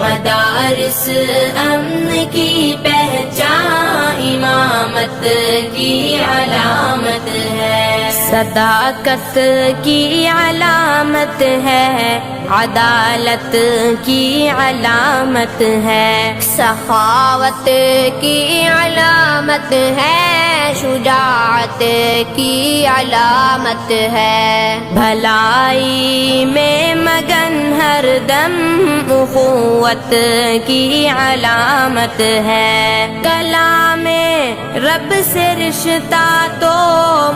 مدارس امن کی پہچان امامت کی علامت ہے، صداقت کی علامت ہے، عدالت کی علامت ہے، سخاوت کی علامت ہے، شجاعت کی علامت ہے، بھلائی میں مگن ہر دم اخوت کی علامت ہے، کلام رب سے رشتہ تو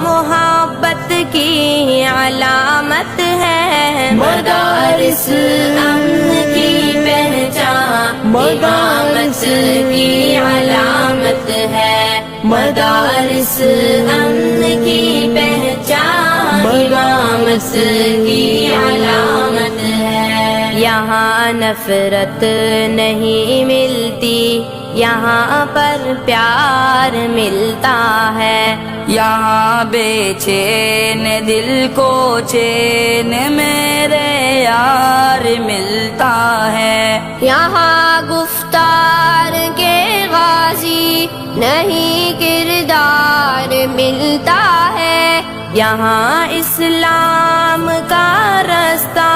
محبت کی علامت ہے، مدارس امن کی پہچان امامت کی علامت ہے، مدارس امن کی پہچان امامت کی علامت ہے، یہاں نفرت نہیں ملتی، یہاں پر پیار ملتا ہے، یہاں بے چین دل کو چین میرے یار ملتا ہے، یہاں گفتار کے غازی نہیں کردار ملتا ہے، یہاں اسلام کا رستہ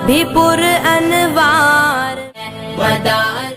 بھی پر انوار ہے،